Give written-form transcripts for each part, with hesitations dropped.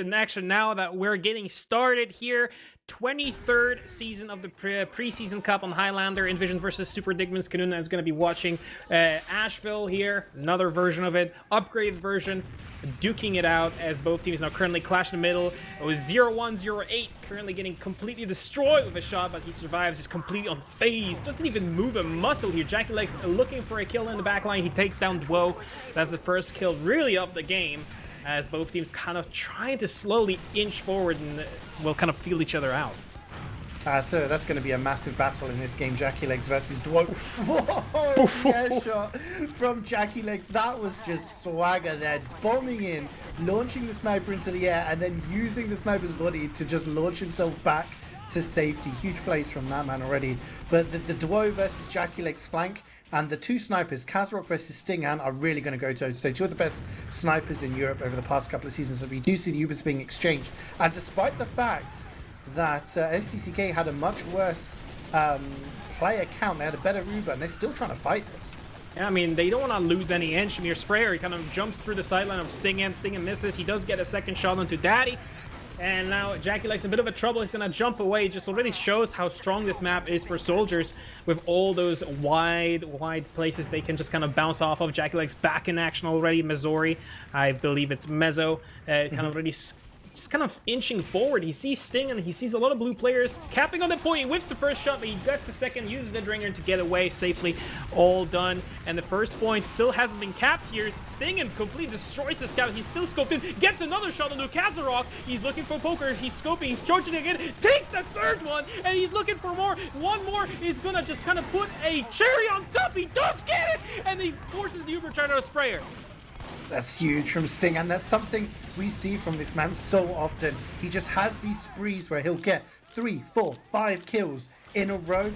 in action now that we're getting started here. 23rd season of the preseason cup on Highlander. inVision versus Super Dickmann's KANNONEN is going to be watching Asheville here. Another version of it, upgraded version, duking it out as both teams now currently clash in the middle. It was 0-1, 0-8, currently getting completely destroyed with a shot, but he survives, just completely unfazed. Doesn't even move a muscle here. jakeowaty looking for a kill in the backline. He takes down Duo. That's the first kill really of the game, as both teams kind of trying to slowly inch forward and will kind of feel each other out. So that's going to be a massive battle in this game. jakeowaty versus Duo. Whoa! Yeah, shot from jakeowaty. That was just swagger there. Bombing in, launching the sniper into the air, and then using the sniper's body to just launch himself back to safety. Huge plays from that man already. But the Duo versus jakeowaty's flank and the two snipers, KazRok versus SDCK, are really going to go toe-to-toe. Two of the best snipers in Europe over the past couple of seasons. We do see the Ubers being exchanged. And despite the fact that SDCK had a much worse player count, they had a better Uber, and they're still trying to fight this. Yeah, I mean, they don't want to lose any inch. Mir Sprayer, he kind of jumps through the sideline of SDCK. SDCK misses. He does get a second shot onto Daddy. And now jakeowaty's a bit of a trouble. He's going to jump away. It just already shows how strong this map is for soldiers with all those wide places they can just kind of bounce off of. jakeowaty's back in action already. Missouri, I believe it's Mezzo, kind of already just kind of inching forward. He sees Sting and he sees a lot of blue players capping on the point. He whiffs the first shot, but he gets the second, uses the Dringer to get away safely. All done. And the first point still hasn't been capped here. Sting and completely destroys the scout. He's still scoped in, gets another shot on KazRok. He's looking for poker. He's scoping. He's charging again. Takes the third one, and he's looking for more. One more is gonna just kind of put a cherry on top. He does get it, and he forces the Uber Charter Sprayer. That's huge from Sting, and that's something we see from this man so often. He just has these sprees where he'll get 3, 4, 5 kills in a row,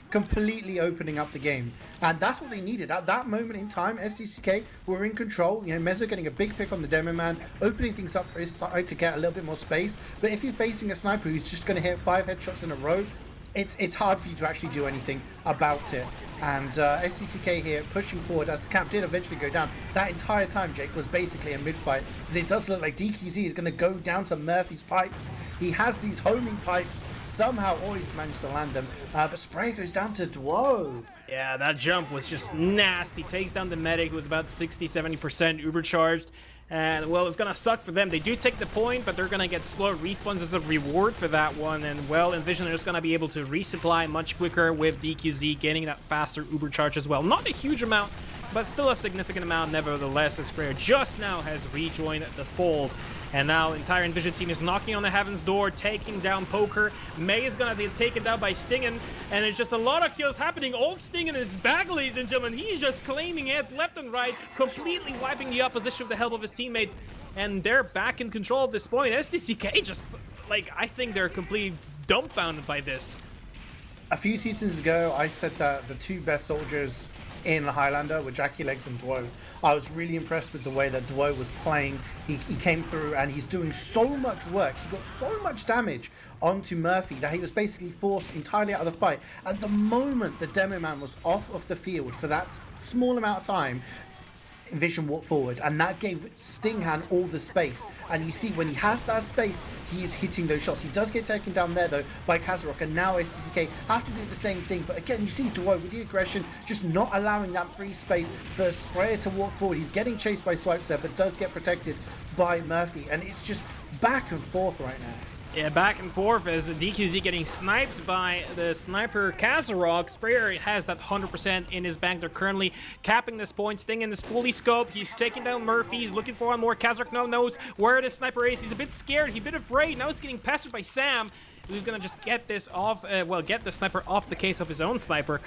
completely opening up the game. And that's what they needed. At that moment in time, SDCK were in control. You know, Mezzo getting a big pick on the demo man, opening things up for his side to get a little bit more space. But if you're facing a sniper who's just going to hit 5 headshots in a row, it's hard for you to actually do anything about it. And SDCK here pushing forward as the camp did eventually go down. That entire time, Jake, was basically a mid-fight. It does look like DQZ is going to go down to Murphy's pipes. He has these homing pipes. Somehow always managed to land them. But Spray goes down to Duo. Yeah, that jump was just nasty. Takes down the medic, who was about 60-70% Uber charged. And, well, it's gonna suck for them. They do take the point, but they're gonna get slow respawns as a reward for that one. And, well, inVision are just gonna be able to resupply much quicker with DQZ, getting that faster Uber charge as well. Not a huge amount, but still a significant amount nevertheless, as Sprayer just now has rejoined the fold. And now the entire inVision team is knocking on the Heaven's door, taking down Poker. May is gonna be taken down by SDCK, and it's just a lot of kills happening. Old SDCK is back, ladies and gentlemen. He's just claiming heads left and right, completely wiping the opposition with the help of his teammates. And they're back in control at this point. SDCK just, like, I think they're completely dumbfounded by this. A few seasons ago, I said that the two best soldiers in Highlander with jakeowaty and Duo. I was really impressed with the way that Duo was playing. He came through and he's doing so much work. He got so much damage onto Murphy that he was basically forced entirely out of the fight. At the moment the demo man was off of the field for that small amount of time, inVision walked forward, and that gave SDCK all the space. And you see, when he has that space, he is hitting those shots. He does get taken down there, though, by KazRok, and now SDCK have to do the same thing. But again, you see Duo with the aggression, just not allowing that free space for Sprayer to walk forward. He's getting chased by Swipes there, but does get protected by Murphy. And it's just back and forth right now. Yeah, back and forth as DQZ getting sniped by the sniper KazRok. Sprayer has that 100% in his bank. They're currently capping this point. SDCK is fully scoped. He's taking down Murphy. He's looking for one more. KazRok now knows where the sniper is. He's a bit scared. He's a bit afraid. Now he's getting pestered by Sam, who's gonna just get this off, get the sniper off the case of his own sniper.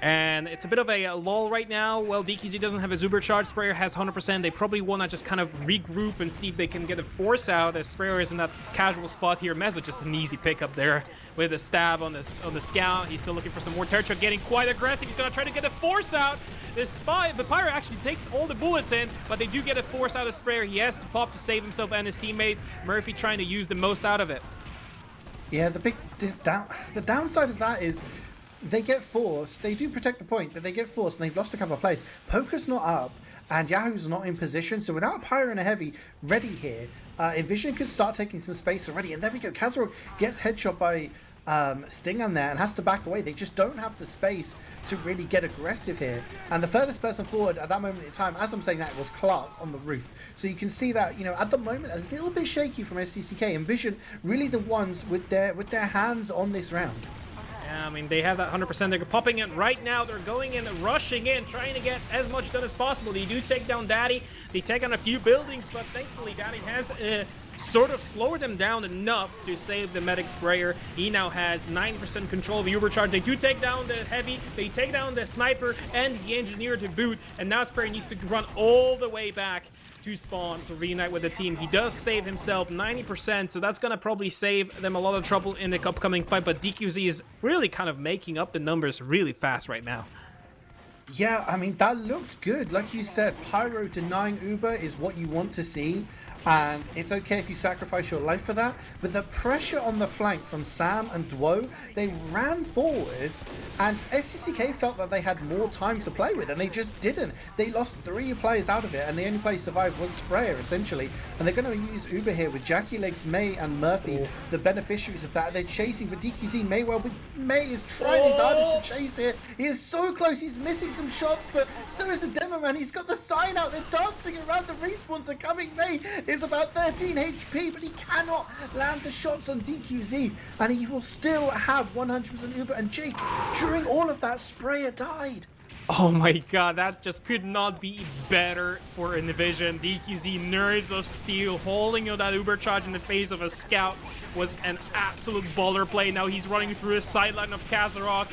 And it's a bit of a lull right now. Well, DQZ doesn't have his Uber charge. Sprayer has 100%. They probably want to just kind of regroup and see if they can get a force out, as Sprayer is in that casual spot here. Mezzo just an easy pickup there with a stab on the scout. He's still looking for some more territory, getting quite aggressive. He's going to try to get a force out. The Pyro actually takes all the bullets in, but they do get a force out of Sprayer. He has to pop to save himself and his teammates. Murphy trying to use the most out of it. Yeah, the downside of that is they get forced. They do protect the point, but they get forced and they've lost a couple of plays. Poker's not up and Yahoo's not in position, so without Pyro and a Heavy ready here, inVision could start taking some space already. And there we go. Kazarok gets headshot by Stingan there and has to back away. They just don't have the space to really get aggressive here. And the furthest person forward at that moment in time, as I'm saying that, was Clark on the roof. So you can see that, you know, at the moment, a little bit shaky from SDCK. inVision really the ones with their hands on this round. I mean, they have that 100%. They're popping it right now. They're going in, rushing in, trying to get as much done as possible. They do take down Daddy. They take on a few buildings, but thankfully Daddy has sort of slowed them down enough to save the medic sprayer. He now has 90% control of the overcharge. They do take down the heavy. They take down the sniper and the engineer to boot. And now Sprayer needs to run all the way back to spawn to reunite with the team. He does save himself 90%, so that's gonna probably save them a lot of trouble in the upcoming fight, but DQZ is really kind of making up the numbers really fast right now. Yeah, I mean, that looked good. Like you said, Pyro denying Uber is what you want to see, and it's okay if you sacrifice your life for that. But the pressure on the flank from Sam and Duo, they ran forward, and SDCK felt that they had more time to play with, and they just didn't. They lost 3 players out of it, and the only player survived was Sprayer, essentially. And they're going to use Uber here with Jackie Legs, May, and Murphy, the beneficiaries of that. They're chasing for DQZ. May is trying his hardest to chase it. He is so close. He's missing some shots, but so is the demo man. He's got the sign out. They're dancing around. The respawns are coming. May is about 13 HP, but he cannot land the shots on DQZ, and he will still have 100% Uber. And Jake, during all of that, Sprayer died. Oh my god, that just could not be better for inVision. DQZ Nerds of Steel holding on that Uber charge in the face of a scout was an absolute baller play. Now he's running through the sideline of Kazarok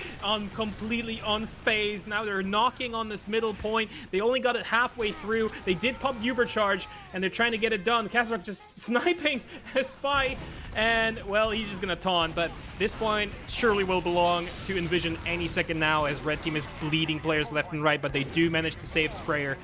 completely unfazed. Now they're knocking on this middle point. They only got it halfway through. They did pop the Uber charge and they're trying to get it done. Kazarok just sniping a spy, and well, he's just gonna taunt, but this point surely will belong to inVision any second now, as red team is bleeding players left and right, but they do manage to save Sprayer,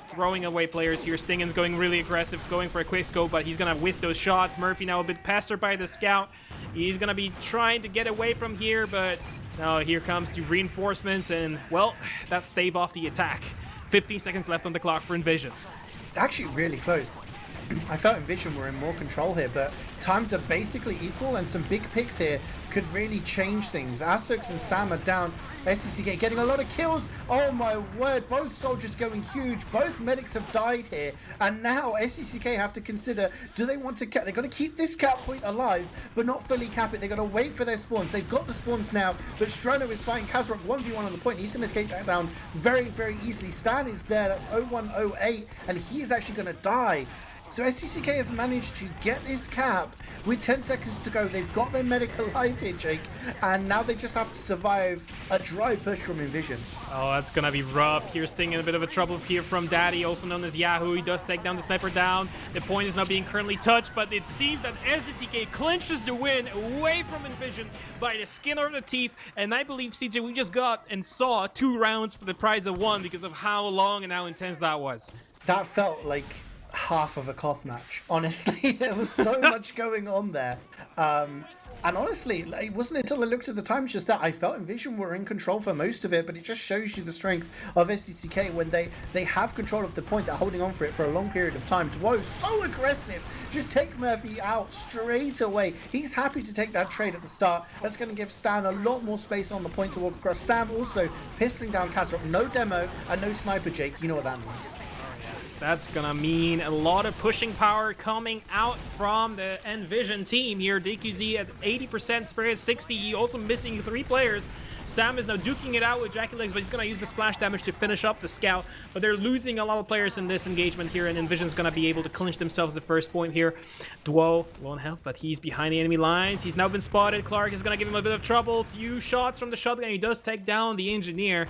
throwing away players here. Stingan's going really aggressive, going for a quick scope, but he's gonna whiff those shots. Murphy now a bit pestered by the scout. He's gonna be trying to get away from here, but now here comes the reinforcements, and well, that's stave off the attack. 15 seconds left on the clock for inVision. It's actually really close. I felt inVision were in more control here, but times are basically equal, and some big picks here could really change things. Asox and Sam are down. SDCK getting a lot of kills. Oh my word, both soldiers going huge. Both medics have died here, and now SDCK have to consider, do they want to cap? They're going to keep this cap point alive, but not fully cap it. They're going to wait for their spawns. They've got the spawns now, but Strono is fighting Kazarok 1v1 on the point. He's going to take that down very, very easily. Stan is there. That's 0108, and he is actually going to die. So SDCK have managed to get this cap with 10 seconds to go. They've got their medic alive here, Jake, and now they just have to survive a dry push from inVision. Oh, that's gonna be rough. Here's Sting in a bit of a trouble here from Daddy, also known as Yahoo. He does take down the sniper down. The point is not being currently touched, but it seems that SDCK clinches the win away from inVision by the skin of the teeth. And I believe, CJ, we just got and saw 2 rounds for the prize of 1 because of how long and how intense that was. That felt like half of a Koth match, honestly. There was so much going on there, and honestly, it wasn't until I looked at the time just that I felt inVision were in control for most of it. But it just shows you the strength of SDCK when they have control of the point. They're holding on for it for a long period of time. Duo so aggressive, just take Murphy out straight away. He's happy to take that trade at the start. That's going to give Stan a lot more space on the point to walk across. Sam also pistoling down Kazarok. No demo and no sniper, Jake. You know what that means. That's gonna mean a lot of pushing power coming out from the inVision team here. DQZ at 80%, Sprayer at 60. He also missing 3 players. Sam is now duking it out with Jackie Legs, but he's gonna use the splash damage to finish up the scout. But they're losing a lot of players in this engagement here, and inVision's gonna be able to clinch themselves the first point here. Duo, low on health, but he's behind the enemy lines. He's now been spotted. Clark is gonna give him a bit of trouble. Few shots from the shotgun. He does take down the engineer.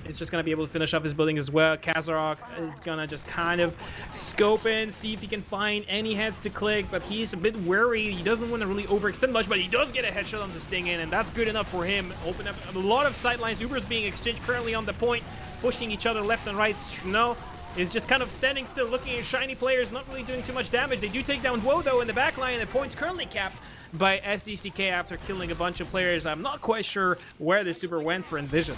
He's just going to be able to finish up his building as well. Kazarok is going to just kind of scope in, see if he can find any heads to click, but he's a bit wary. He doesn't want to really overextend much, but he does get a headshot on the Sting in, and that's good enough for him. Open up a lot of sidelines. Uber's being exchanged currently on the point, pushing each other left and right. Snow is just kind of standing still, looking at shiny players, not really doing too much damage. They do take down Duo, though, in the back line, and the point's currently capped by SDCK after killing a bunch of players. I'm not quite sure where the super went for inVision.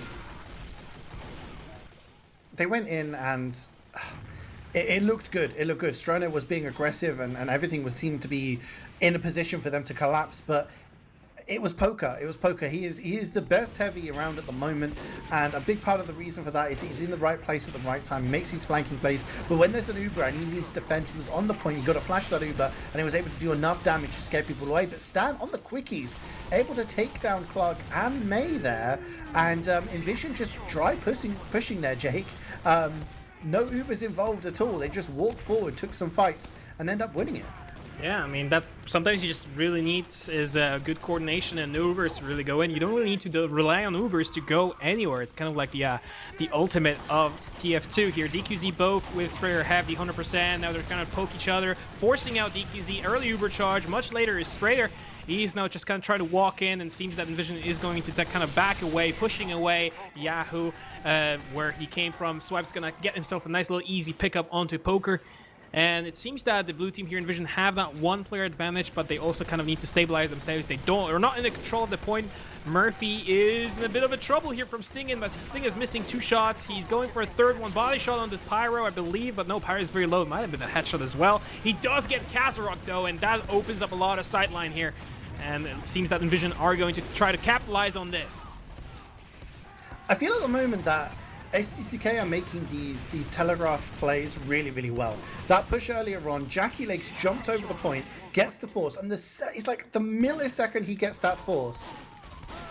They went in and It looked good. It looked good. Strono was being aggressive, and everything seemed to be in a position for them to collapse. But it was poker. It was poker. He is the best heavy around at the moment, and a big part of the reason for that is he's in the right place at the right time. He makes his flanking plays, but when there's an Uber and he needs to defend, he was on the point. He got to flash that Uber, and he was able to do enough damage to scare people away. But Stan on the quickies, able to take down Clark and May there, and inVision just dry pushing there, Jake. No Ubers involved at all. They just walked forward, took some fights, and end up winning it. Yeah, I mean, that's sometimes you just really need is good coordination and Ubers to really go in. You don't really need to rely on Ubers to go anywhere. It's kind of like the ultimate of TF2 here. DQZ both with Sprayer have the 100%. Now they're kind of poke each other, forcing out DQZ. Early Uber charge. Much later is Sprayer. He's now just kind of trying to walk in, and seems that inVision is going to kind of back away, pushing away Yahoo, where he came from. Swip's going to get himself a nice little easy pickup onto Poker. And it seems that the blue team here inVision have that one player advantage, but they also kind of need to stabilize themselves. They are not in the control of the point. Murphy is in a bit of a trouble here from Stingin, but Sting is missing 2 shots. He's going for a third one. Body shot on the Pyro, I believe, but no, Pyro is very low. It might have been a headshot as well. He does get Kazarok, though, and that opens up a lot of sightline here. And it seems that inVision are going to try to capitalize on this. I feel at the moment that SDCK are making these telegraphed plays really, really well. That push earlier on, Jackie Legs jumped over the point, gets the force, and it's like the millisecond he gets that force,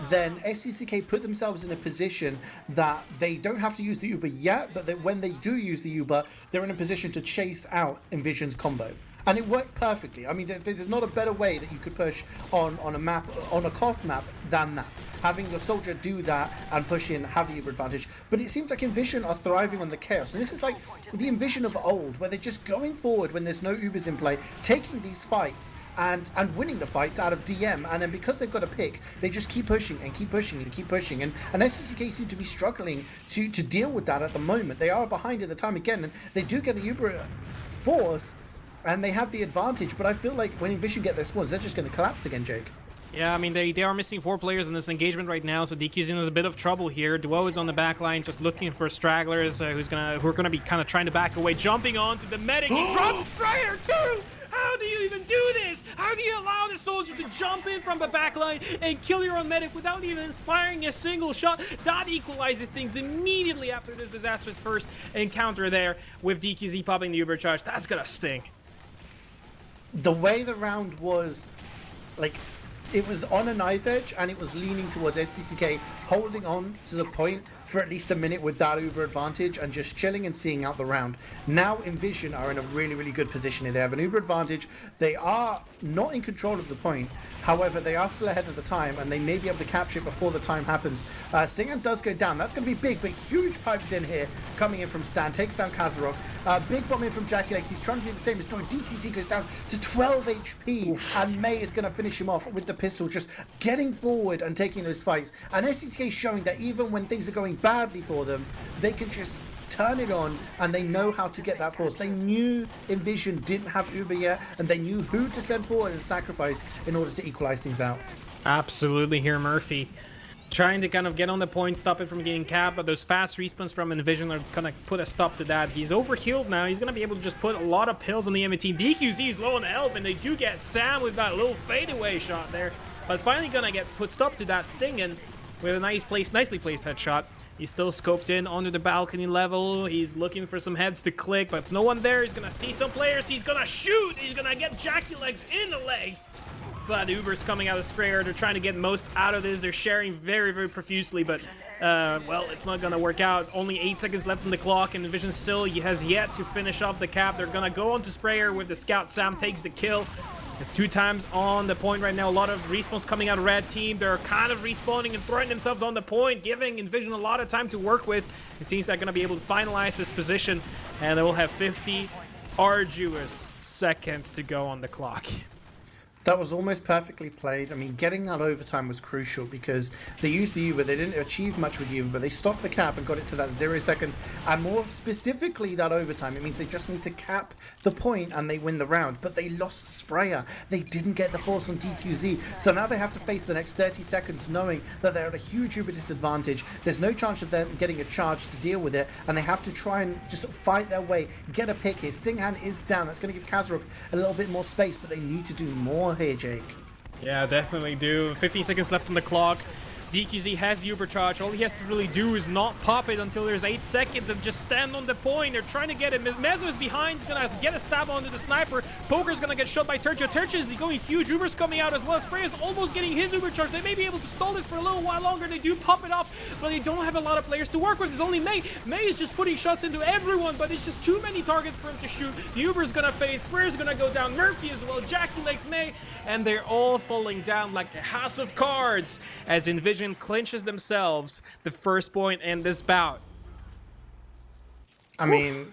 then SDCK put themselves in a position that they don't have to use the Uber yet, but that when they do use the Uber, they're in a position to chase out inVision's combo. And it worked perfectly. I mean, there's not a better way that you could push on a map, on a Koth map, than that. Having your soldier do that and push in, have the Uber advantage. But it seems like inVision are thriving on the chaos. And this is like the inVision of old, where they're just going forward when there's no Ubers in play, taking these fights and winning the fights out of DM. And then because they've got a pick, they just keep pushing and keep pushing and keep pushing. And SDCK seem to be struggling to deal with that at the moment. They are behind in the time again, and they do get the Uber force, and they have the advantage, but I feel like when inVision get their spawns, they're just going to collapse again, Jake. Yeah, I mean, they are missing 4 players in this engagement right now, so DQ's in a bit of trouble here. Duo is on the back line, just looking for stragglers who are gonna be kind of trying to back away, jumping onto the medic. He drops Sprayer too! How do you even do this? How do you allow the soldier to jump in from the back line and kill your own medic without even firing a single shot? That equalizes things immediately after this disastrous first encounter there with DQZ popping the Uber charge. That's gonna sting. The way the round was, like, it was on a knife edge, and it was leaning towards SDCK holding on to the point for at least a minute with that Uber advantage and just chilling and seeing out the round. Now inVision are in a really, really good position. They have an Uber advantage. They are not in control of the point. However, they are still ahead of the time, and they may be able to capture it before the time happens. Stingan does go down. That's going to be big, but huge pipes in here coming in from Stan. Takes down Kazarok. Big bomb in from Jackie Legs. He's trying to do the same as doing. DQC goes down to 12 HP, and May is going to finish him off with the pistol, just getting forward and taking those fights. And SDCK showing that even when things are going badly for them, they can just turn it on, and they know how to get that force. They knew inVision didn't have Uber yet, and they knew who to send forward and sacrifice in order to equalize things out. Absolutely here, Murphy. Trying to kind of get on the point, stop it from getting capped, but those fast respawns from inVision are gonna put a stop to that. He's overhealed now. He's gonna be able to just put a lot of pills on the enemy team. DQZ is low on health, and they do get Sam with that little fadeaway shot there, but finally gonna get put stop to that Stingin with a nicely placed headshot. He's still scoped in onto the balcony level. He's looking for some heads to click, but it's no one there. He's gonna see some players. He's gonna shoot. He's gonna get Jackie Legs in the leg. But Uber's coming out of Sprayer. They're trying to get most out of this. They're sharing very, very profusely, but well, it's not gonna work out. Only 8 seconds left on the clock, and inVision still has yet to finish off the cap. They're gonna go onto Sprayer with the scout. Sam takes the kill. It's 2 times on the point right now. A lot of respawns coming out of red team. They're kind of respawning and throwing themselves on the point, giving inVision a lot of time to work with. It seems they're going to be able to finalize this position, and they will have 50 arduous seconds to go on the clock. That was almost perfectly played. I mean, getting that overtime was crucial because they used the Uber. They didn't achieve much with the Uber, but they stopped the cap and got it to that 0 seconds. And more specifically, that overtime. It means they just need to cap the point and they win the round. But they lost Sprayer. They didn't get the force on DQZ. So now they have to face the next 30 seconds knowing that they're at a huge Uber disadvantage. There's no chance of them getting a charge to deal with it. And they have to try and just fight their way, get a pick here. Stinghand is down. That's going to give Kazarok a little bit more space, but they need to do more here, Jake. Yeah, definitely do. 15 seconds left on the clock. DQZ has the Uber charge. All he has to really do is not pop it until there's 8 seconds and just stand on the point. They're trying to get it. Mezzo is behind. He's going to get a stab onto the sniper. Poker's going to get shot by Turcho. Turcho is going huge. Uber's coming out as well. Spray is almost getting his Uber charge. They may be able to stall this for a little while longer. They do pop it off, but they don't have a lot of players to work with. There's only May. May is just putting shots into everyone, but it's just too many targets for him to shoot. The Uber's going to fade. Sprayer's going to go down. Murphy as well. Jackie Legs May. And they're all falling down like a house of cards as inVision clinches themselves the first point in this bout. I mean,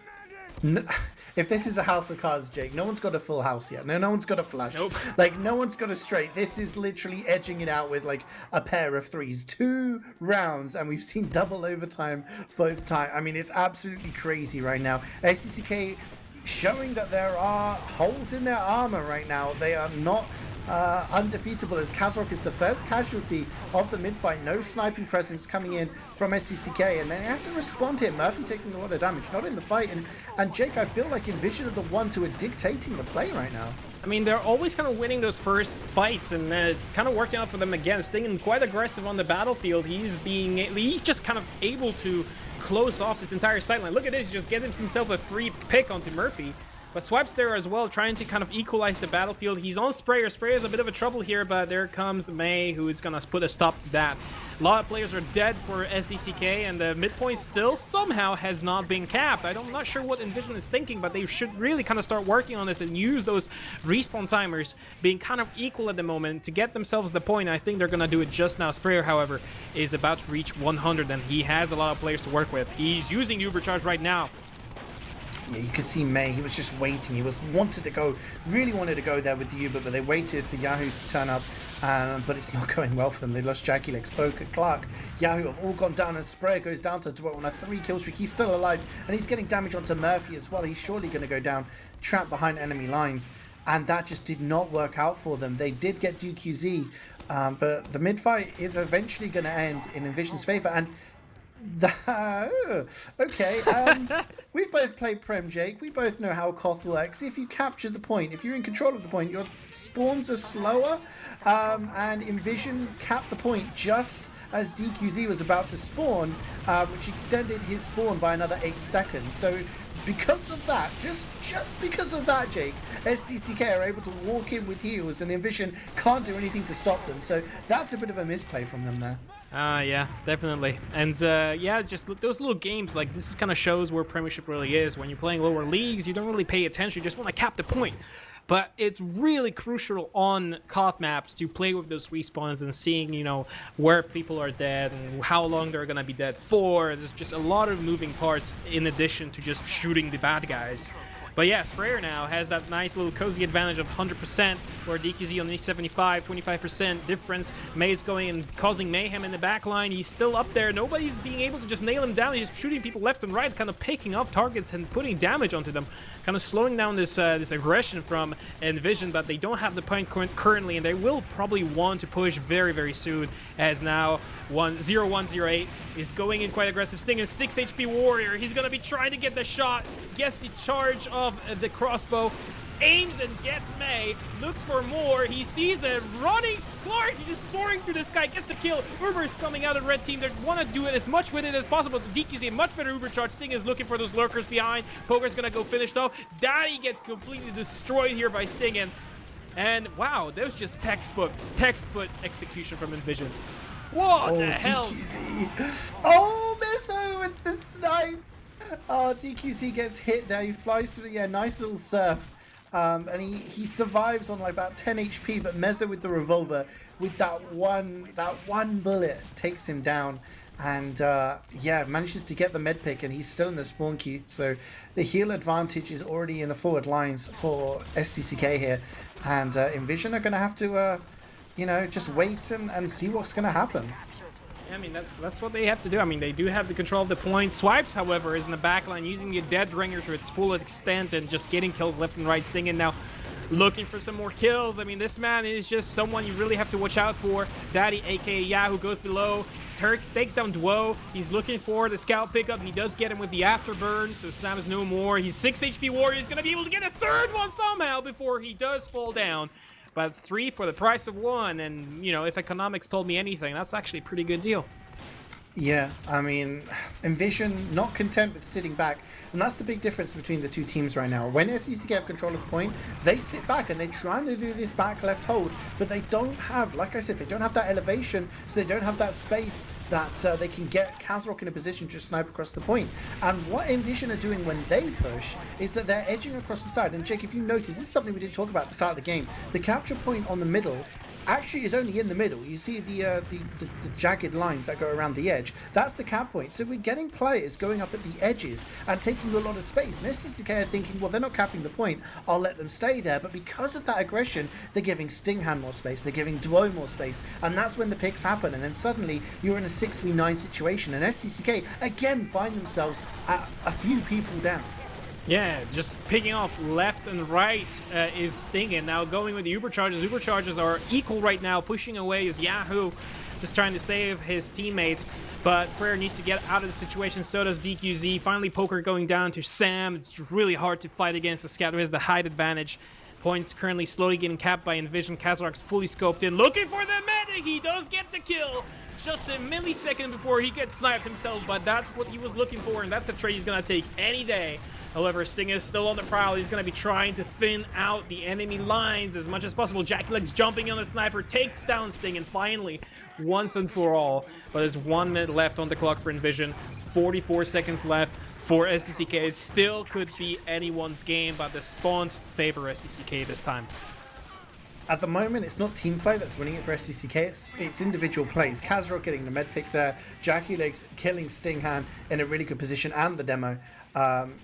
if this is a house of cards, Jake, no one's got a full house yet. No one's got a flush. Nope. Like, no one's got a straight. This is literally edging it out with, like, a pair of threes. 2 rounds, and we've seen double overtime both times. I mean, it's absolutely crazy right now. SDCK showing that there are holes in their armor right now. They are not undefeatable, as Kazarok is the first casualty of the mid-fight. No sniping presence coming in from SDCK, and they have to respond here. Murphy taking a lot of damage, not in the fight. And Jake, I feel like inVision are the ones who are dictating the play right now. I mean, they're always kind of winning those first fights, and it's kind of working out for them again. Stinging quite aggressive on the battlefield. He's just kind of able to close off this entire sideline. Look at this, he just gets himself a free pick onto Murphy. But Swipes there as well, trying to kind of equalize the battlefield. He's on Sprayer. Sprayer's a bit of a trouble here, but there comes May, who is going to put a stop to that. A lot of players are dead for SDCK, and the midpoint still somehow has not been capped. I'm not sure what inVision is thinking, but they should really kind of start working on this and use those respawn timers being kind of equal at the moment to get themselves the point. I think they're going to do it just now. Sprayer, however, is about to reach 100, and he has a lot of players to work with. He's using Uber Charge right now. Yeah, you could see May, he was just waiting. He really wanted to go there with the Uber, but they waited for Yahoo to turn up, but it's not going well for them. They lost Jackie Legs, Poker, Clark, Yahoo have all gone down, and Sprayer goes down to Dwell on a 3-kill streak. He's still alive, and he's getting damage onto Murphy as well. He's surely going to go down, trapped behind enemy lines, and that just did not work out for them. They did get DQZ, but the mid-fight is eventually going to end in inVision's favor, and okay, we've both played Prem, Jake. We both know how Koth works. If you capture the point, if you're in control of the point, your spawns are slower, and inVision capped the point just as DQZ was about to spawn, which extended his spawn by another 8 seconds. So because of that, just because of that, Jake, SDCK are able to walk in with heals, and inVision can't do anything to stop them. So that's a bit of a misplay from them there. Yeah, definitely. And yeah, just those little games, like this kind of shows where Premiership really is. When you're playing lower leagues, you don't really pay attention, you just want to cap the point. But it's really crucial on Koth maps to play with those respawns and seeing, you know, where people are dead and how long they're going to be dead for. There's just a lot of moving parts in addition to just shooting the bad guys. But yeah, Sprayer now has that nice little cozy advantage of 100%, where DQZ only 75, 25% difference. May's going and causing mayhem in the back line. He's still up there. Nobody's being able to just nail him down. He's just shooting people left and right, kind of picking off targets and putting damage onto them, kind of slowing down this this aggression from inVision, but they don't have the point currently, and they will probably want to push very, very soon, as now 0108 is going in quite aggressive. Sting is 6 HP warrior. He's going to be trying to get the shot, gets the charge of the crossbow, aims and gets May, looks for more, he sees a running Clark, he's just soaring through the sky, gets a kill. Uber is coming out of red team, they want to do it as much with it as possible. The DQZ, much better Uber charge. Sting is looking for those lurkers behind. Poker's gonna go finished off. Daddy gets completely destroyed here by Sting, and wow, that was just textbook execution from inVision. What the hell? DQZ. Oh, Meso with the snipe. Oh, DQC gets hit there. He flies through, yeah, nice little surf. And he survives on like about 10 HP, but Mezzo with the revolver, with that one bullet, takes him down. and yeah, manages to get the med pick, and he's still in the spawn queue. So the heal advantage is already in the forward lines for SDCK here, and inVision are going to have to, you know, just wait and see what's going to happen. I mean, that's what they have to do. I mean, they do have the control of the point. Swipes, however, is in the backline using the Dead Ringer to its full extent and just getting kills left and right. Stingin now looking for some more kills. I mean, this man is just someone you really have to watch out for. Daddy, aka Yahoo, goes below. Turks takes down Duo. He's looking for the scout pickup. He does get him with the afterburn, so Sam is no more. He's 6 HP warrior. He's going to be able to get a third one somehow before he does fall down. But it's 3 for the price of 1, and, you know, if economics told me anything, that's actually a pretty good deal. Yeah, I mean, inVision not content with sitting back, and that's the big difference between the two teams right now. When SDCK have control of the point, they sit back and they're trying to do this back left hold, but they don't have, like I said, they don't have that elevation, so they don't have that space that they can get Kazrock in a position to just snipe across the point. And what inVision are doing when they push is that they're edging across the side. And Jake, if you notice, this is something we didn't talk about at the start of the game. The capture point on the middle actually is only in the middle. You see the jagged lines that go around the edge. That's the cap point. So we're getting players going up at the edges and taking a lot of space. And SDCK are thinking, well, they're not capping the point. I'll let them stay there. But because of that aggression, they're giving Stinghand more space. They're giving Duo more space. And that's when the picks happen. And then suddenly you're in a 6v9 situation. And SDCK again find themselves at a few people down. Yeah, just picking off left and right is Stingin. Now going with the Uber Charges. Uber Charges are equal right now. Pushing away is Yahoo, just trying to save his teammates. But Sprayer needs to get out of the situation. So does DQZ. Finally, Poker going down to Sam. It's really hard to fight against the scout who has the height advantage. Points currently slowly getting capped by inVision. Kazrock's fully scoped in, looking for the medic. He does get the kill. Just a millisecond before he gets sniped himself, but that's what he was looking for, and that's a trade he's going to take any day. However, Sting is still on the prowl. He's going to be trying to thin out the enemy lines as much as possible. JackeyLegs jumping on the sniper, takes down Sting, and finally, once and for all, but there's 1 minute left on the clock for inVision, 44 seconds left for SDCK. It still could be anyone's game, but the spawns favor SDCK this time. At the moment, it's not team play that's winning it for SDCK, it's individual plays. Kazrock getting the med pick there, JackeyLegs killing Stinghand in a really good position, and the demo.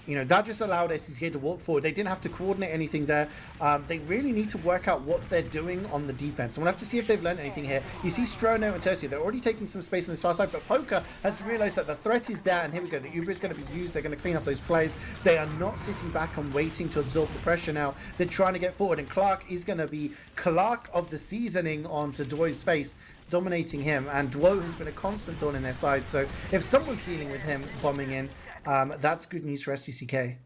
You know, that just allowed SDCK to walk forward. They didn't have to coordinate anything there. They really need to work out what they're doing on the defense. And we'll have to see if they've learned anything here. You see Strono and Tercio, they're already taking some space on the far side, but Poker has realized that the threat is there, and here we go. The Uber is going to be used. They're going to clean up those plays. They are not sitting back and waiting to absorb the pressure now. They're trying to get forward, and Clark is going to be Clark of the seasoning onto Duo's face, dominating him, and Duo has been a constant thorn in their side. So if someone's dealing with him bombing in, that's good news for SDCK.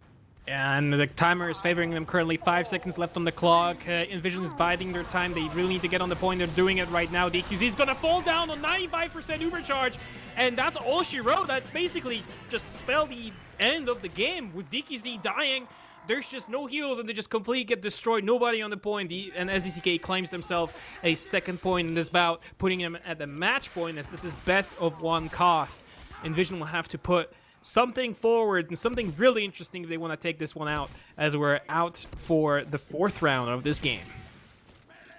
And the timer is favoring them currently. 5 seconds left on the clock. inVision is biding their time. They really need to get on the point. They're doing it right now. DQZ is going to fall down on 95% Uber charge. And that's all she wrote. That basically just spelled the end of the game. With DQZ dying, there's just no heals, and they just completely get destroyed. Nobody on the point. And SDCK claims themselves a second point in this bout, putting them at the match point, as this is best of 1 Koth. inVision will have to put something forward and something really interesting if they want to take this one out, as we're out for the 4th round of this game.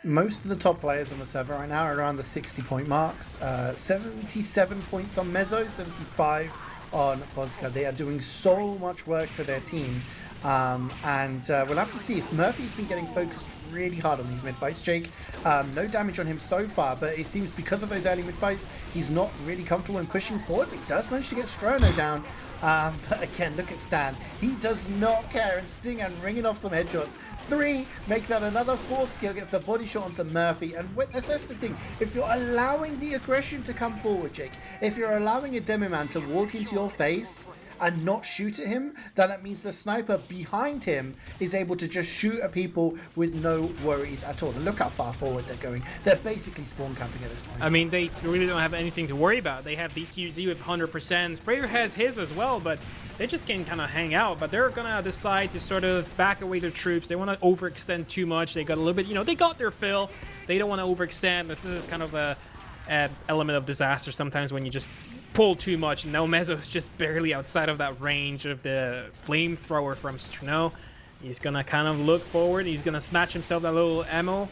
Most of the top players on the server right now are around the 60-point marks. 77 points on Mezzo, 75 on Bozka. They are doing so much work for their team. And we'll have to see if Murphy's been getting focused really hard on these mid-fights, Jake. No damage on him so far, but it seems because of those early mid-fights, he's not really comfortable in pushing forward. He does manage to get Strono down. But again, look at Stan. He does not care, and Stinghand ringing off some headshots. 3, make that another 4th kill, gets the body shot onto Murphy. And that's the thing, if you're allowing the aggression to come forward, Jake, if you're allowing a demo man to walk into your face and not shoot at him, then that means the sniper behind him is able to just shoot at people with no worries at all. And look how far forward they're going. They're basically spawn camping at this point. I mean, they really don't have anything to worry about. They have DQZ with 100%. Sprayer has his as well, but they just can kind of hang out. But they're going to decide to sort of back away their troops. They want to overextend too much. They got a little bit, you know, they got their fill. They don't want to overextend. This is kind of a element of disaster sometimes when you just pull too much. Now Mezzo is just barely outside of that range of the flamethrower from Strano. He's gonna kind of look forward. He's gonna snatch himself that little ammo.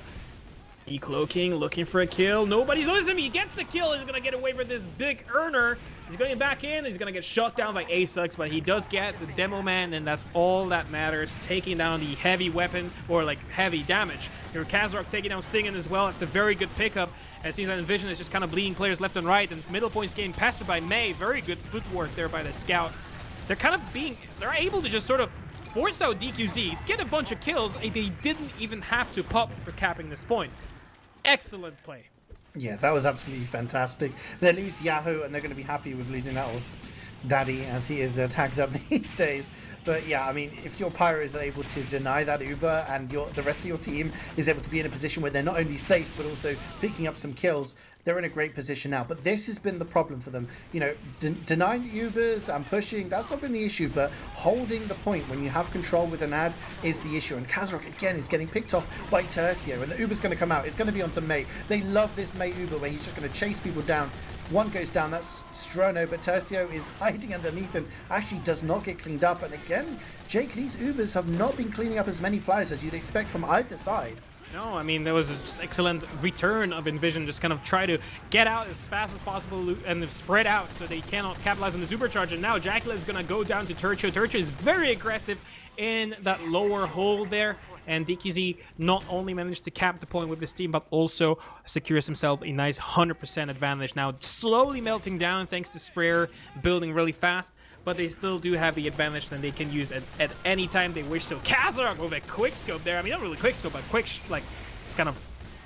Decloaking, looking for a kill. Nobody's noticing him. He gets the kill. He's gonna get away with this big earner. He's going back in. He's gonna get shot down by Asux, but he does get the demo man, and that's all that matters. Taking down the heavy weapon, or like heavy damage. Here, Kazarok taking down Stingin as well. It's a very good pickup. And it seems that inVision is just kind of bleeding players left and right, and middle point's getting pestered by May. Very good footwork there by the scout. They're kind of they're able to just sort of force out DQZ, get a bunch of kills, and they didn't even have to pop for capping this point. Excellent play. Yeah, that was absolutely fantastic. They lose Yahoo, and they're going to be happy with losing that one. Daddy, as he is tagged up these days. But yeah, I mean, if your Pyro is able to deny that Uber and the rest of your team is able to be in a position where they're not only safe but also picking up some kills, they're in a great position now. But this has been the problem for them. You know, denying the Ubers and pushing, that's not been the issue, but holding the point when you have control with an ad is the issue. And Kazarok, again, is getting picked off by Tercio, and the Uber's going to come out. It's going to be onto May. They love this May Uber where he's just going to chase people down. One goes down, that's Strono, but Tercio is hiding underneath and actually does not get cleaned up. And again, Jake, these Ubers have not been cleaning up as many players as you'd expect from either side. No, I mean, there was an excellent return of inVision, just kind of try to get out as fast as possible and spread out so they cannot capitalize on the supercharge. And now Jackal is going to go down to Tercio. Tercio is very aggressive in that lower hole there. And DQZ not only managed to cap the point with his team, but also secures himself a nice 100% advantage. Now slowly melting down thanks to Sprayer building really fast, but they still do have the advantage that they can use at any time they wish. So Kazarok with a quick scope there. I mean, not really quick scope, but quick, like, it's kind of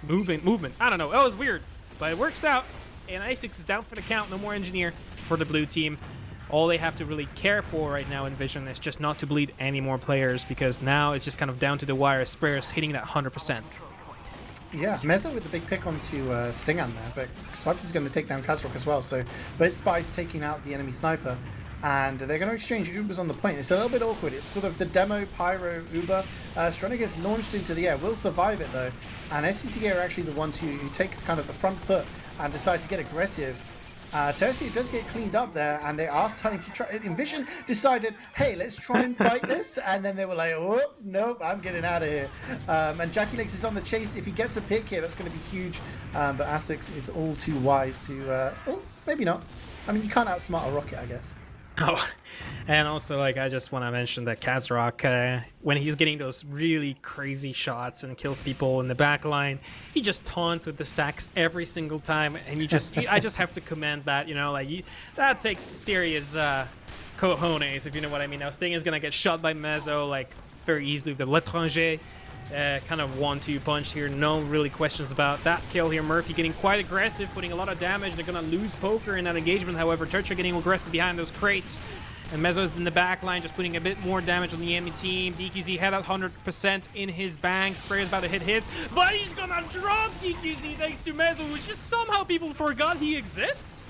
movement. I don't know. It was weird, but it works out. And A6 is down for the count. No more engineer for the blue team. All they have to really care for right now in Vision is just not to bleed any more players, because now it's just kind of down to the wire. Sprayer's hitting that 100%. Yeah, Mezzo with the big pick onto Stingan there, but Swipes is going to take down Kazarok as well. So both spies taking out the enemy sniper, and they're going to exchange Ubers on the point. It's a little bit awkward. It's sort of the demo Pyro Uber. Strono gets launched into the air, will survive it though, and SDCK are actually the ones who take kind of the front foot and decide to get aggressive. Tercio does get cleaned up there, and they are starting to try. inVision decided, hey, let's try and fight this, and then they were like, oh, nope, I'm getting out of here. And Jackie Legs is on the chase. If he gets a pick here, that's going to be huge. But Asix is all too wise to, oh, maybe not. I mean, you can't outsmart a rocket, I guess. Oh, and also, like, I just want to mention that Kazarok, when he's getting those really crazy shots and kills people in the back line, he just taunts with the sacks every single time, and I just have to commend that, you know, like, that takes serious cojones, if you know what I mean. Now, Sting is going to get shot by Mezzo, like, very easily with the L'Étranger. Kind of 1-2 punch here, no really questions about that kill here. Murphy getting quite aggressive, putting a lot of damage. They're gonna lose poker in that engagement, however. Tercio getting aggressive behind those crates, and Mezzo's in the back line, just putting a bit more damage on the enemy team. DQZ had that 100% in his bank. Sprayer's about to hit his, but he's gonna drop DQZ thanks to Mezzo, which just somehow people forgot he exists.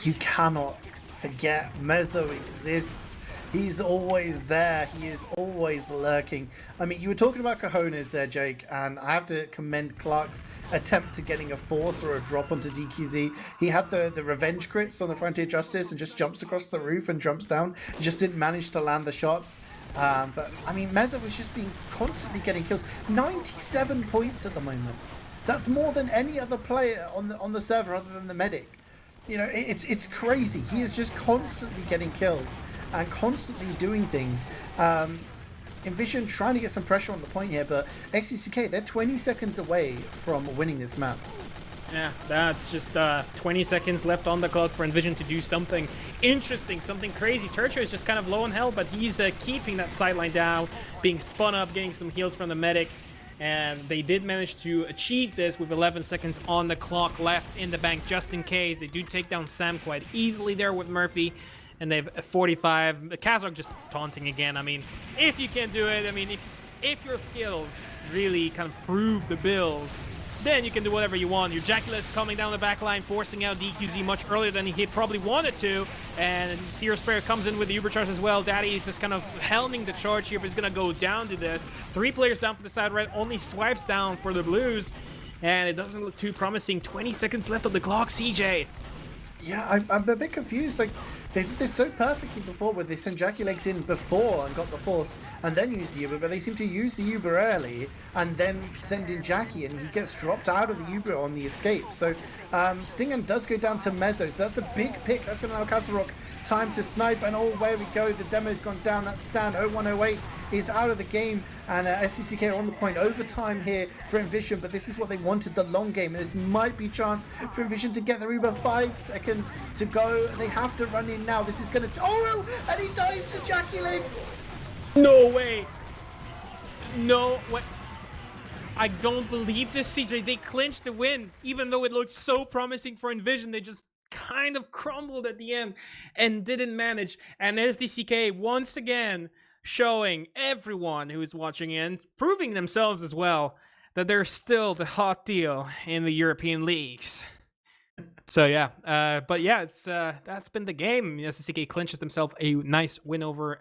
You cannot forget Mezzo exists. He's always there. He is always lurking. I mean, you were talking about cojones there, Jake, and I have to commend Clark's attempt to getting a force or a drop onto DQZ. He had the revenge crits on the Frontier Justice and just jumps across the roof and jumps down. He just didn't manage to land the shots. But, I mean, Mezzo was just constantly getting kills. 97 points at the moment. That's more than any other player on the server other than the medic. You know, it's crazy. He is just constantly getting kills and constantly doing things. inVision trying to get some pressure on the point here, but SDCK, they're 20 seconds away from winning this map. Yeah, that's just 20 seconds left on the clock for inVision to do something interesting, something crazy. Tercio is just kind of low on health, but he's keeping that sideline down, being spun up, getting some heals from the medic. And they did manage to achieve this with 11 seconds on the clock left in the bank, just in case. They do take down Sam quite easily there with Murphy, and they've 45. Kazarok just taunting again. I mean, if you can do it, I mean, if your skills really kind of prove the bills, then you can do whatever you want. Your Jackulus coming down the back line, forcing out DQZ much earlier than he probably wanted to. And Seer Sprayer comes in with the Uber charge as well. Daddy is just kind of helming the charge here, but he's going to go down to this. 3 players down for the side red, only Swipes down for the Blues. And it doesn't look too promising. 20 seconds left on the clock, CJ. Yeah, I'm a bit confused. Like, They did this so perfectly before, where they sent Jackie Legs in before and got the force, and then used the Uber, but they seem to use the Uber early and then send in Jackie, and he gets dropped out of the Uber on the escape. So Stingen does go down to Mezzo, so that's a big pick. That's going to allow Kasserok time to snipe, and oh, where we go, the demo's gone down. That stand 0108 is out of the game, and SDCK are on the point. Overtime here for inVision, but this is what they wanted, the long game. This might be a chance for inVision to get the Uber. 5 seconds to go. They have to run in now. This is going to... Oh, and he dies to Jackie Legs. No way. No way. I don't believe this, CJ. They clinched the win. Even though it looked so promising for inVision, they just kind of crumbled at the end and didn't manage. And SDCK once again showing everyone who is watching and proving themselves as well that they're still the hot deal in the European leagues. So yeah, but yeah, it's that's been the game. SDCK clinches themselves a nice win over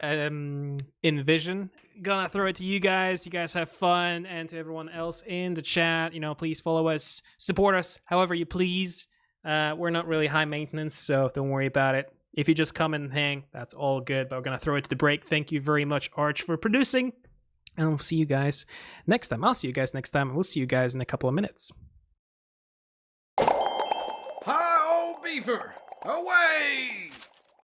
inVision. Gonna throw it to you guys. You guys have fun, and to everyone else in the chat, you know, please follow us, support us however you please. We're not really high maintenance, so don't worry about it. If you just come and hang, that's all good. But we're gonna throw it to the break. Thank you very much, Arch, for producing, and we'll see you guys next time. I'll see you guys next time, and we'll see you guys in a couple of minutes. Hi, old beaver! Away!